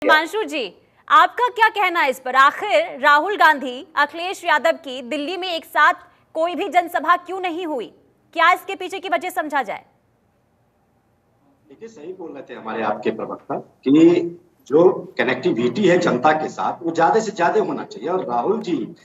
हिमांशु जी, आपका क्या कहना है इस पर? आखिर राहुल गांधी, अखिलेश यादव की दिल्ली में एक साथ कोई भी जनसभा क्यों नहीं हुई? क्या इसके पीछे की वजह समझा जाए? देखिए, सही बोल रहे थे हमारे आपके प्रवक्ता कि जो कनेक्टिविटी है जनता के साथ वो ज्यादा से ज्यादा होना चाहिए। और राहुल जी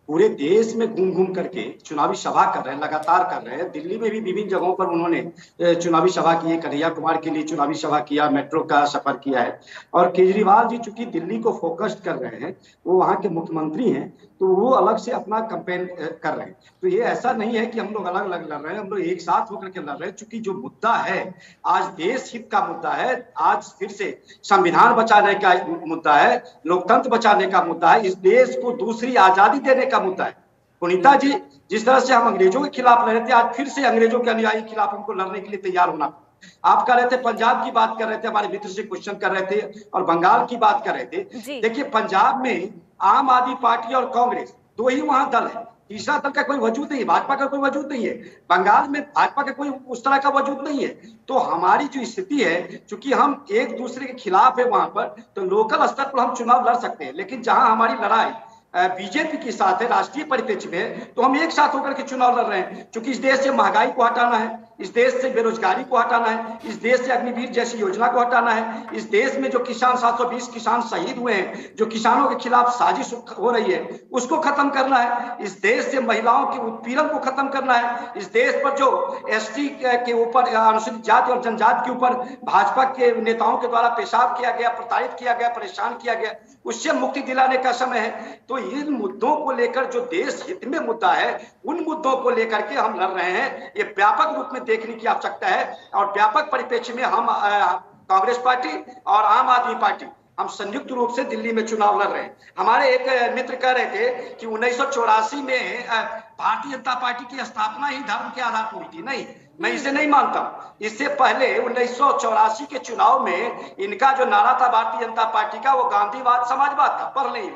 पूरे देश में घूम घूम करके चुनावी सभा कर रहे हैं, लगातार कर रहे हैं। दिल्ली में भी विभिन्न जगहों पर उन्होंने चुनावी सभा की है, कन्हैया कुमार के लिए चुनावी सभा किया, मेट्रो का सफर किया है। और केजरीवाल जी चूंकि दिल्ली को फोकस्ड कर रहे हैं, वो वहां के मुख्यमंत्री हैं, तो वो अलग से अपना कैंपेन कर रहे हैं। तो ये ऐसा नहीं है कि हम लोग अलग अलग लड़ रहे हैं, हम लोग एक साथ होकर के लड़ रहे हैं। चूंकि जो मुद्दा है आज देश हित का मुद्दा है, आज फिर से संविधान बचाने का मुद्दा है, लोकतंत्र बचाने का मुद्दा है, इस देश को दूसरी आजादी देने का मुद्दा है। पुनीता जी, जिस तरह से हम अंग्रेजों के खिलाफ लड़ रहे थे, आज फिर से अंग्रेजों के अनुयायी के खिलाफ हमको लड़ने के लिए तैयार होना। आप कर रहे थे पंजाब की बात कर रहे थे, हमारे मित्र से क्वेश्चन कर रहे थे, और बंगाल की बात कर रहे थे। देखिए, पंजाब में आम आदमी पार्टी और कांग्रेस दो ही वहां दल है, तीसरा दल का कोई वजूद नहीं है, भाजपा का कोई वजूद नहीं है। बंगाल में भाजपा का कोई उस तरह का वजूद नहीं है। तो हमारी जो स्थिति है, चूंकि हम एक दूसरे के खिलाफ है वहां पर, तो लोकल स्तर पर हम चुनाव लड़ सकते हैं। लेकिन जहां हमारी लड़ाई बीजेपी के साथ है, राष्ट्रीय परिप्रेक्ष्य में, तो हम एक साथ होकर के चुनाव लड़ रहे हैं। क्योंकि इस देश से महंगाई को हटाना है, इस देश से बेरोजगारी को हटाना है, इस देश से अग्निवीर जैसी योजना को हटाना है, इस देश में जो किसान 720 किसान शहीद हुए हैं, जो किसानों के खिलाफ साजिश हो रही है, उसको खत्म करना है। इस देश से महिलाओं के उत्पीड़न को खत्म करना है। इस देश पर जो एसटी के ऊपर, अनुसूचित जाति और जनजाति के ऊपर भाजपा के नेताओं के द्वारा पेशाब किया गया, प्रताड़ित किया गया, परेशान किया गया, उससे मुक्ति दिलाने का समय है। तो इन मुद्दों को लेकर जो देश हित में मुद्दा है, उन मुद्दों को लेकर के हम लड़ रहे हैं। ये व्यापक रूप में देखने की आवश्यकता है। और व्यापक परिप्रेक्ष्य में हम कांग्रेस पार्टी और आम आदमी पार्टी हम संयुक्त रूप से दिल्ली में चुनाव लड़ रहे हैं। हमारे एक मित्र कह रहे थे कि 1984 में भारतीय जनता पार्टी की स्थापना ही धर्म के आधार पर हुई थी। नहीं, मैं इसे नहीं मानता। इससे पहले 1984 के चुनाव में इनका जो नारा था भारतीय जनता पार्टी का, वो गांधीवाद समाजवाद था, पढ़ नहीं।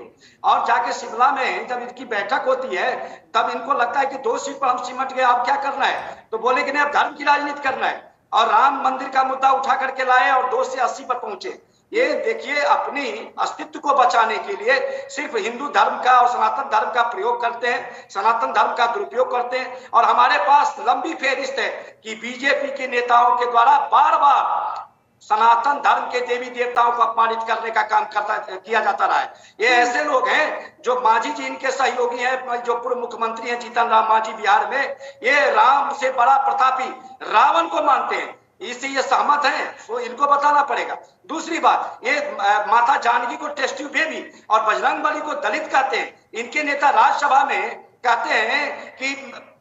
और जाके शिमला में जब इनकी बैठक होती है, तब इनको लगता है कि 2 सीट पर हम सिमट गए, अब क्या करना है? तो बोले कि नहीं, अब धर्म की राजनीति करना है। और राम मंदिर का मुद्दा उठा करके लाए और 2 से 80 पर पहुंचे। ये देखिए, अपनी अस्तित्व को बचाने के लिए सिर्फ हिंदू धर्म का और सनातन धर्म का प्रयोग करते हैं, सनातन धर्म का दुरुपयोग करते हैं। और हमारे पास लंबी फेहरिस्त है कि बीजेपी के नेताओं के द्वारा बार बार सनातन धर्म के देवी देवताओं को अपमानित करने का काम किया जाता रहा है। ये ऐसे लोग हैं जो मांझी जी इनके सहयोगी हैं, जो पूर्व मुख्यमंत्री हैं जीतन राम मांझी बिहार में, ये राम से बड़ा प्रतापी रावण को मानते हैं। इससे ये सहमत हैं, तो इनको बताना पड़ेगा। दूसरी बात, ये माता जानकी को टेस्टी बेबी और बजरंगबली को दलित कहते हैं। इनके नेता राज्यसभा में कहते हैं कि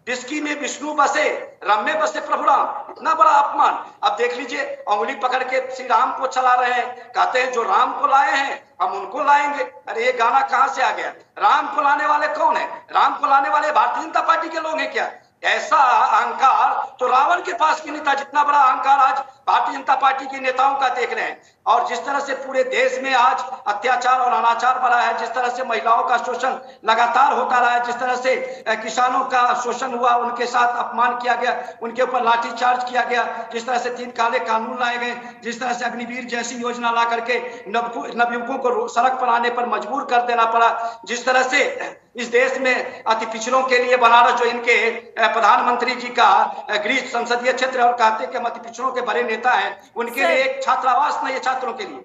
डिस्की में विष्णु बसे, राम में बसे प्रभु राम। इतना बड़ा अपमान। अब देख लीजिए, उंगली पकड़ के श्री राम को चला रहे हैं, कहते हैं जो राम को लाए हैं हम उनको लाएंगे। अरे ये गाना कहां से आ गया? राम को लाने वाले कौन है? राम को लाने वाले भारतीय जनता पार्टी के लोग हैं क्या? ऐसा अहंकार तो रावण के पास भी नहीं था, जितना बड़ा अहंकार आज भारतीय जनता पार्टी के नेताओं का देख रहे हैं। और जिस तरह से पूरे देश में आज अत्याचार और अनाचार बढ़ा है, जिस तरह से महिलाओं का शोषण लगातार होता रहा है, जिस तरह से किसानों का शोषण हुआ, उनके साथ अपमान किया गया, उनके ऊपर लाठीचार्ज किया गया, जिस तरह से 3 काले कानून लाए गए, जिस तरह से अग्निवीर जैसी योजना ला करके नवयुवकों को सड़क पर आने पर मजबूर कर देना पड़ा, जिस तरह से इस देश में अति पिछड़ों के लिए बनारस जो इनके प्रधानमंत्री जी का गृह संसदीय क्षेत्र और कहते हैं कि हम अति पिछड़ों के बड़े नेता हैं, उनके लिए एक छात्रावास नहीं है छात्रों के लिए।